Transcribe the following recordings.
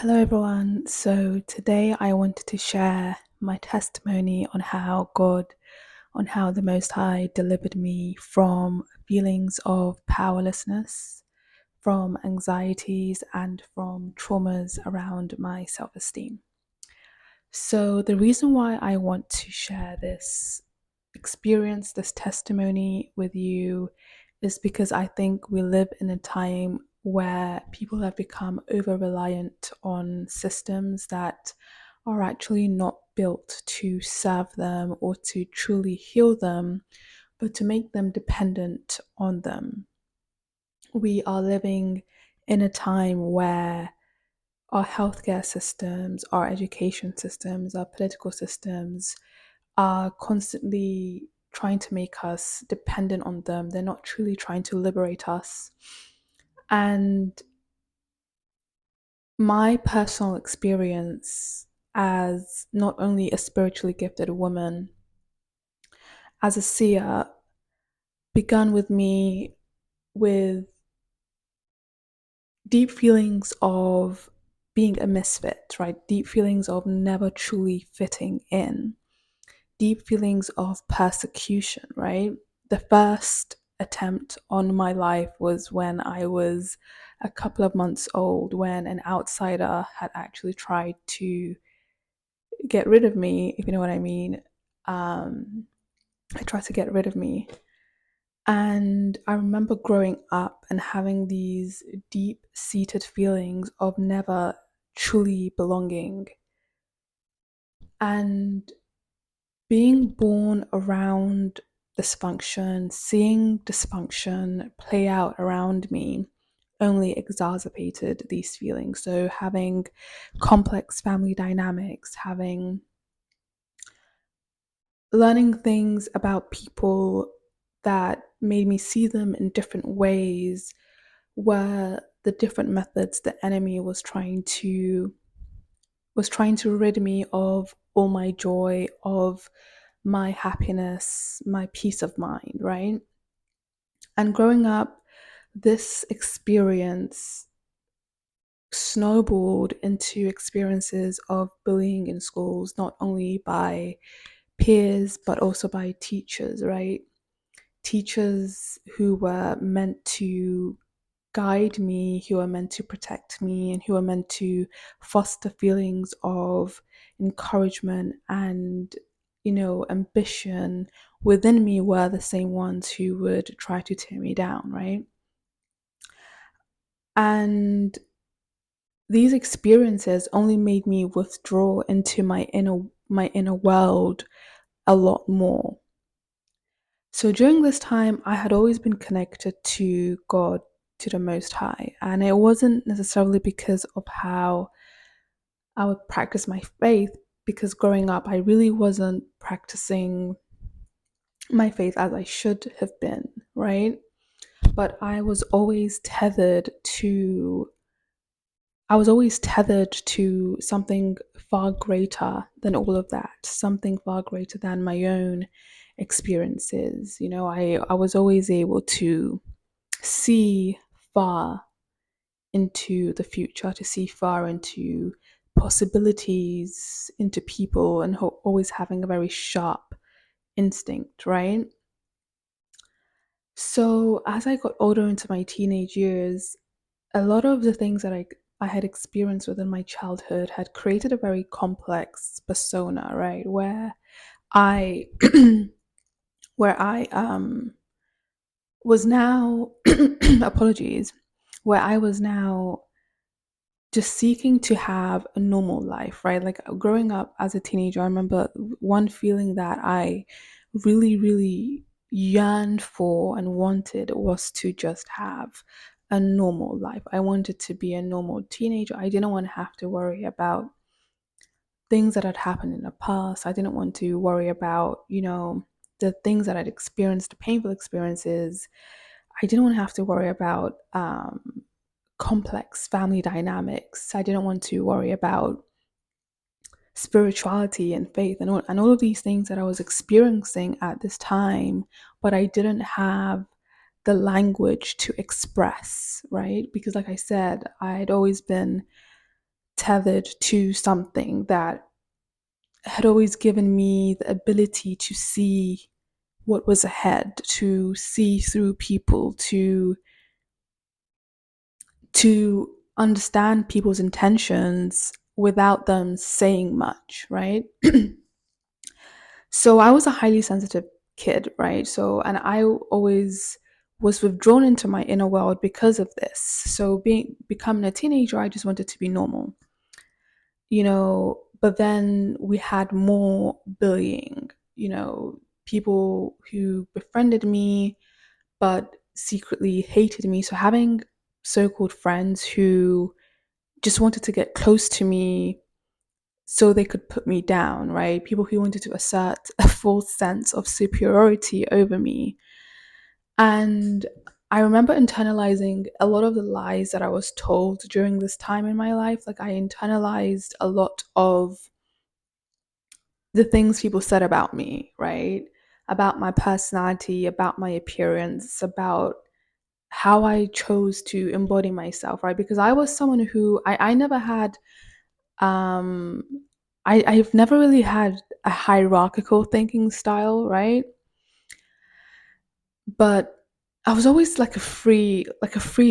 Hello, everyone. So, today I wanted to share my testimony on how the Most High delivered me from feelings of powerlessness, from anxieties, and from traumas around my self esteem. So, the reason why I want to share this experience, this testimony with you, is because I think we live in a time where people have become over reliant on systems that are actually not built to serve them or to truly heal them, but to make them dependent on them. We are living in a time where our healthcare systems, our education systems, our political systems are constantly trying to make us dependent on them. They're not truly trying to liberate us. And my personal experience as not only a spiritually gifted woman, as a seer, began with me with deep feelings of being a misfit, right? Deep feelings of never truly fitting in, deep feelings of persecution, right? The first attempt on my life was when I was a couple of months old, when an outsider had actually tried to get rid of me, if you know what I mean. I tried to get rid of me. And I remember growing up and having these deep seated feelings of never truly belonging. And being born around dysfunction, seeing dysfunction play out around me only exacerbated these feelings. So, having complex family dynamics, having learning things about people that made me see them in different ways were the different methods the enemy was trying to rid me of all my joy, of my happiness, my peace of mind, right? And growing up, this experience snowballed into experiences of bullying in schools, not only by peers, but also by teachers, right? Teachers who were meant to guide me, who are meant to protect me, and who are meant to foster feelings of encouragement and, ambition within me were the same ones who would try to tear me down, right? And these experiences only made me withdraw into my inner world a lot more. So during this time, I had always been connected to God, to the Most High. And it wasn't necessarily because of how I would practice my faith, because growing up, I really wasn't practicing my faith as I should have been, right? But I was always tethered to something far greater than all of that, something far greater than my own experiences. I was always able to see far into the future, to see far into possibilities, into people, and always having a very sharp instinct, right? So as I got older into my teenage years, a lot of the things that I had experienced within my childhood had created a very complex persona, right? I where I was now apologies, where I was now just seeking to have a normal life, right? Like growing up as a teenager, I remember one feeling that I really, really yearned for and wanted was to just have a normal life. I wanted to be a normal teenager. I didn't want to have to worry about things that had happened in the past. I didn't want to worry about, the things that I'd experienced, the painful experiences. I didn't want to have to worry about complex family dynamics. I didn't want to worry about spirituality and faith and all of these things that I was experiencing at this time, but I didn't have the language to express, right? Because, like I said, I had always been tethered to something that had always given me the ability to see what was ahead, to see through people, to understand people's intentions without them saying much, right? So I was a highly sensitive kid, right? So, and I always was withdrawn into my inner world because of this. So becoming a teenager, I just wanted to be normal, but then we had more bullying, people who befriended me but secretly hated me. So having so-called friends who just wanted to get close to me so they could put me down, right? People who wanted to assert a false sense of superiority over me. And I remember internalizing a lot of the lies that I was told during this time in my life. Like, I internalized a lot of the things people said about me, right? About my personality, about my appearance, about how I chose to embody myself, right? Because I was someone who I never had um I've never really had a hierarchical thinking style, right? But I was always like a free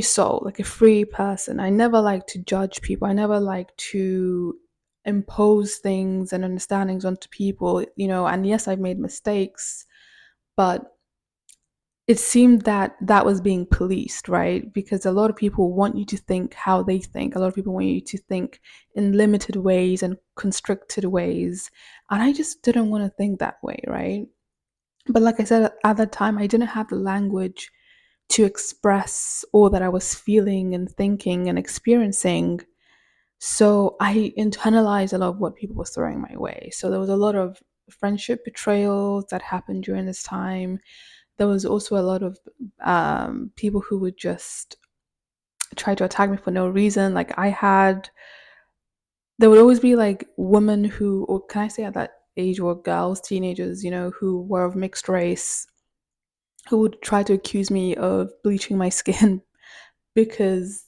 soul, like a free person. I never liked to judge people. I never liked to impose things and understandings onto people, and yes, I've made mistakes, but it seemed that that was being policed, right? Because a lot of people want you to think how they think. A lot of people want you to think in limited ways and constricted ways. And I just didn't want to think that way, right? But like I said, at that time, I didn't have the language to express all that I was feeling and thinking and experiencing. So I internalized a lot of what people were throwing my way. So there was a lot of friendship betrayals that happened during this time. There was also a lot of people who would just try to attack me for no reason. There would always be like women who, or can I say at that age, or girls, teenagers, who were of mixed race, who would try to accuse me of bleaching my skin because,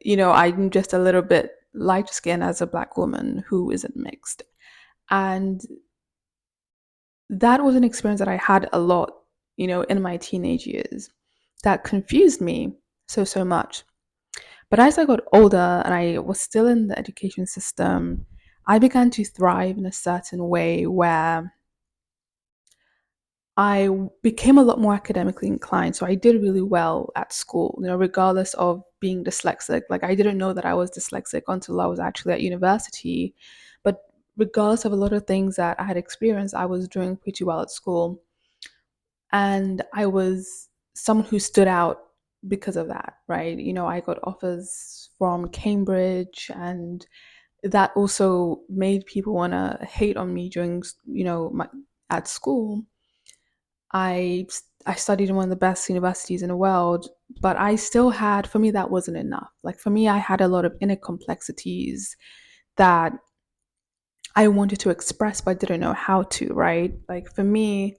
I'm just a little bit light skinned as a black woman who isn't mixed. And that was an experience that I had a lot, in my teenage years that confused me so much. But as I got older and I was still in the education system, I began to thrive in a certain way where I became a lot more academically inclined. So I did really well at school, regardless of being dyslexic. Like, I didn't know that I was dyslexic until I was actually at university. But regardless of a lot of things that I had experienced, I was doing pretty well at school. And I was someone who stood out because of that, right? I got offers from Cambridge, and that also made people want to hate on me during, at school. I studied in one of the best universities in the world, but I still had, for me, that wasn't enough. Like, for me, I had a lot of inner complexities that I wanted to express but didn't know how to, right? Like, for me,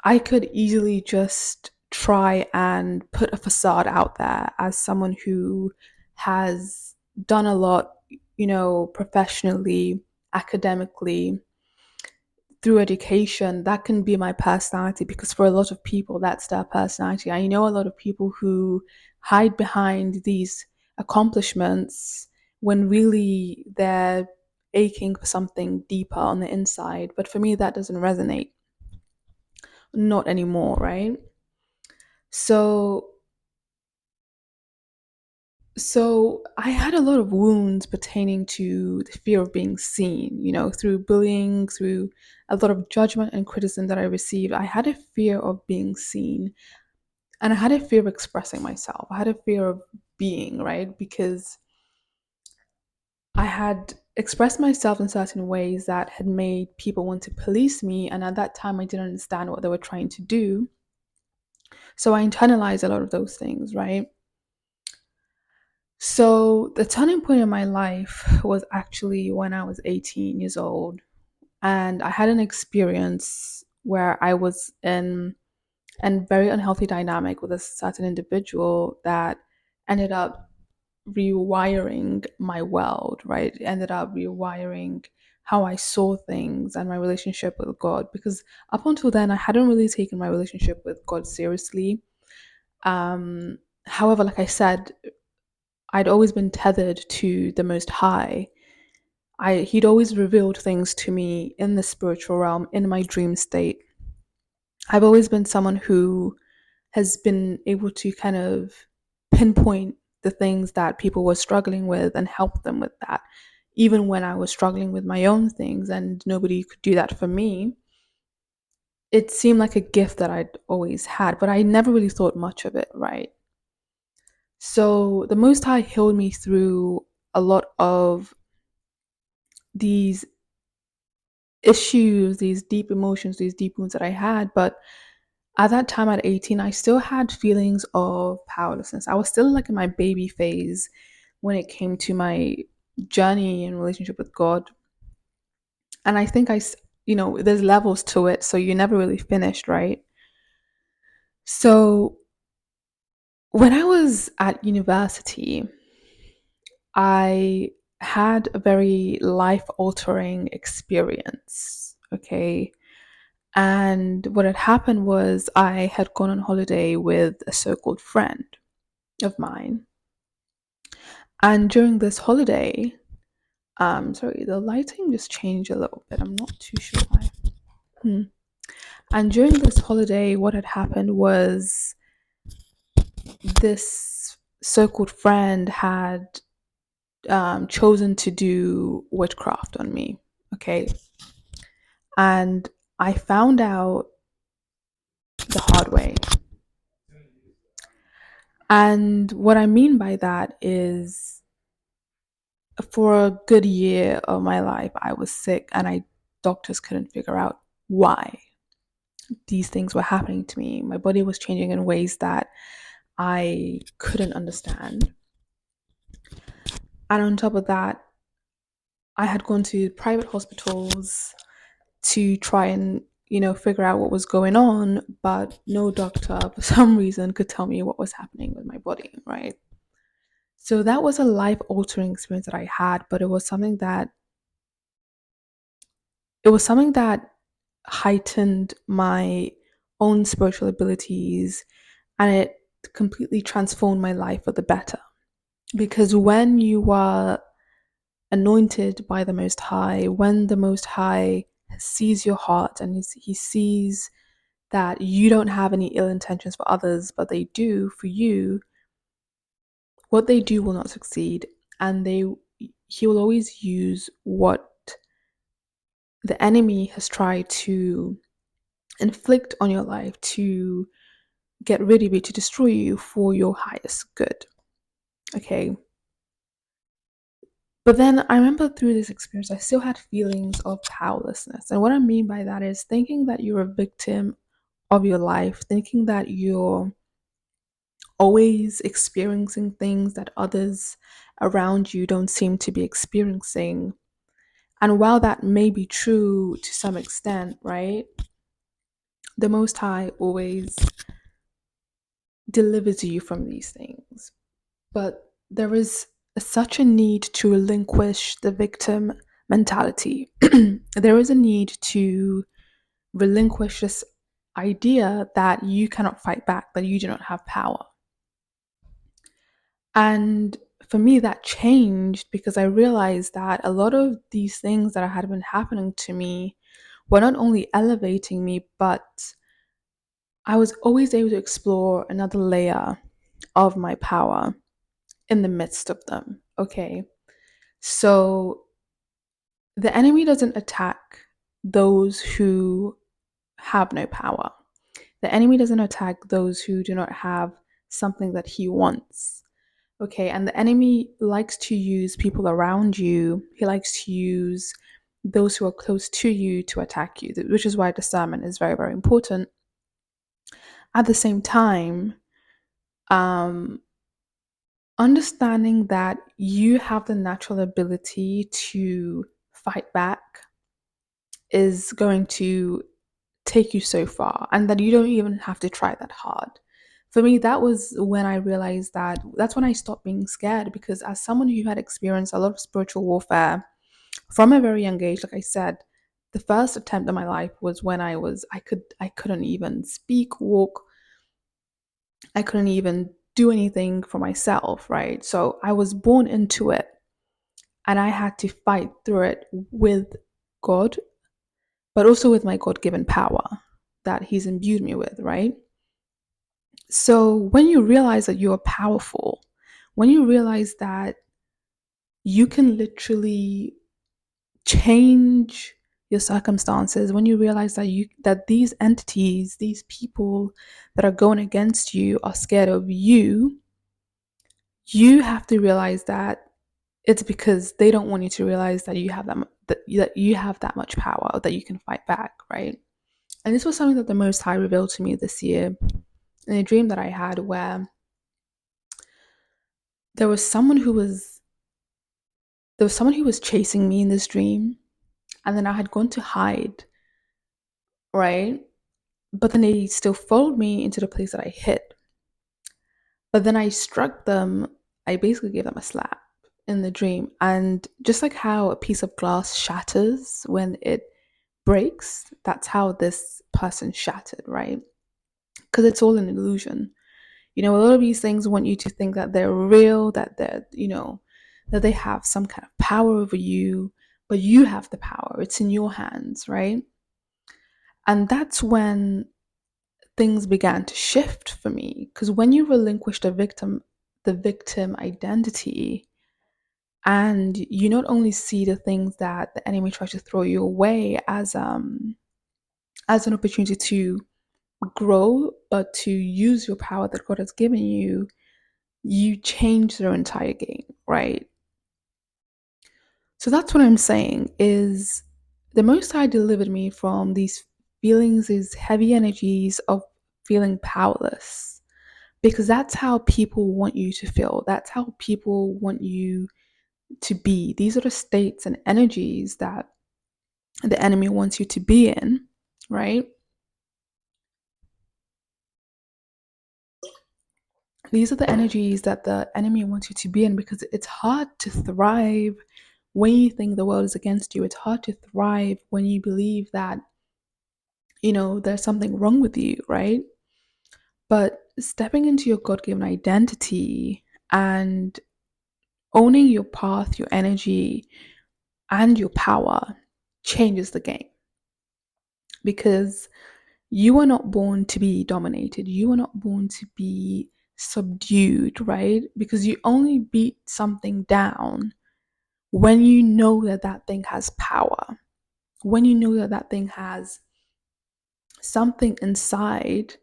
I could easily just try and put a facade out there as someone who has done a lot, professionally, academically, through education. That can be my personality, because for a lot of people, that's their personality. I know a lot of people who hide behind these accomplishments when really they're aching for something deeper on the inside. But for me, that doesn't resonate. Not anymore, right? So so I had a lot of wounds pertaining to the fear of being seen, through bullying, through a lot of judgment and criticism that I received. I had a fear of being seen, and I had a fear of expressing myself. I had a fear of being, right? Because I had expressed myself in certain ways that had made people want to police me, and at that time I didn't understand what they were trying to do. So I internalized a lot of those things, right? So the turning point in my life was actually when I was 18 years old, and I had an experience where I was in a very unhealthy dynamic with a certain individual that ended up rewiring my world, right? It ended up rewiring how I saw things and my relationship with God. Because up until then, I hadn't really taken my relationship with God seriously. Um, However, like I said, I'd always been tethered to the Most High. He'd always revealed things to me in the spiritual realm, in my dream state. I've always been someone who has been able to kind of pinpoint the things that people were struggling with and help them with that. Even when I was struggling with my own things and nobody could do that for me, it seemed like a gift that I'd always had, but I never really thought much of it, right? So the Most High healed me through a lot of these issues, these deep emotions, these deep wounds that I had. But at that time at 18, I still had feelings of powerlessness. I was still like in my baby phase when it came to my journey and relationship with God. And I think there's levels to it. So you're never really finished, right? So when I was at university, I had a very life altering experience. Okay. And what had happened was I had gone on holiday with a so called friend of mine. And during this holiday, sorry, the lighting just changed a little bit. I'm not too sure why. And during this holiday, what had happened was this so called friend had chosen to do witchcraft on me. Okay. And I found out the hard way. And what I mean by that is for a good year of my life, I was sick and doctors couldn't figure out why these things were happening to me. My body was changing in ways that I couldn't understand. And on top of that, I had gone to private hospitals to try and, figure out what was going on, but no doctor for some reason could tell me what was happening with my body, right? So that was a life altering experience that I had, but it was something that heightened my own spiritual abilities, and it completely transformed my life for the better. Because when you are anointed by the Most High, when the Most High sees your heart and he sees that you don't have any ill intentions for others, but they do for you, what they do will not succeed. And he will always use what the enemy has tried to inflict on your life to get rid of you, to destroy you for your highest good. Okay. But then I remember through this experience, I still had feelings of powerlessness. And what I mean by that is thinking that you're a victim of your life, thinking that you're always experiencing things that others around you don't seem to be experiencing. And while that may be true to some extent, right, the Most High always delivers you from these things. But there is such a need to relinquish the victim mentality. There is a need to relinquish this idea that you cannot fight back, that you do not have power. And for me, that changed because I realized that a lot of these things that had been happening to me were not only elevating me, but I was always able to explore another layer of my power in the midst of them. Okay. So the enemy doesn't attack those who have no power. The enemy doesn't attack those who do not have something that he wants. Okay. And the enemy likes to use people around you, he likes to use those who are close to you to attack you, which is why discernment is very, very important. At the same time, um, understanding that you have the natural ability to fight back is going to take you so far, and that you don't even have to try that hard. for me, that was when I realized that's when I stopped being scared, because as someone who had experienced a lot of spiritual warfare from a very young age, like I said, the first attempt in my life was when I couldn't even speak, walk, I couldn't even do anything for myself, right? So I was born into it, and I had to fight through it with God, but also with my God given power that He's imbued me with, right? So when you realize that you're powerful, when you realize that you can literally change your circumstances, when you realize that these entities, these people that are going against you are scared of you, you have to realize that it's because they don't want you to realize that that you have that much power that you can fight back, right? And this was something that the Most High revealed to me this year in a dream that I had, where there was someone who was chasing me in this dream, and then I had gone to hide, right? But then they still followed me into the place that I hid. But then I struck them. I basically gave them a slap in the dream, and just like how a piece of glass shatters when it breaks, that's how this person shattered, right? Because it's all an illusion. A lot of these things want you to think that they're real, that that they have some kind of power over you, but you have the power. It's in your hands, right? And that's when things began to shift for me, because when you relinquish the victim identity, and you not only see the things that the enemy tries to throw you away as an opportunity to grow, but to use your power that God has given you, you change their entire game, right? So that's what I'm saying is the Most High delivered me from these feelings, these heavy energies of feeling powerless, because that's how people want you to feel. That's how people want you to be. These are the states and energies that the enemy wants you to be in, right? These are the energies that the enemy wants you to be in, because it's hard to thrive when you think the world is against you. It's hard to thrive when you believe that, there's something wrong with you, right? But stepping into your God given identity and owning your path, your energy, and your power changes the game, because you are not born to be dominated. You are not born to be subdued, right? Because you only beat something down when you know that that thing has power, when you know that that thing has something inside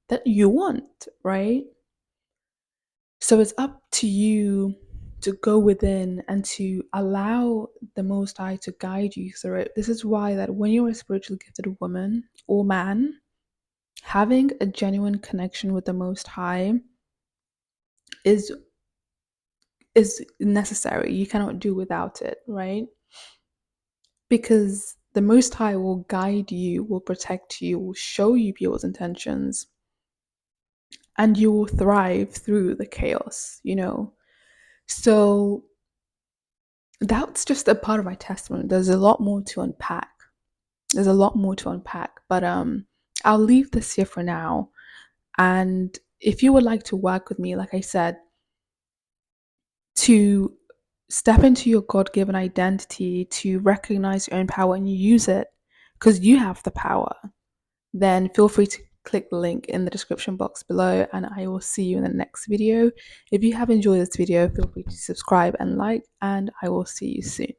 that you want, right? So it's up to you to go within and to allow the Most High to guide you through it. This is why that when you're a spiritually gifted woman or man, having a genuine connection with the Most High is is necessary. You cannot do without it, right? Because the Most High will guide you, will protect you, will show you people's intentions, and you will thrive through the chaos. So that's just a part of my testimony. There's a lot more to unpack. But I'll leave this here for now. And if you would like to work with me, like I said, to step into your God given identity, to recognize your own power and use it because you have the power, then feel free to click the link in the description box below, and I will see you in the next video. If you have enjoyed this video, feel free to subscribe and like, and I will see you soon.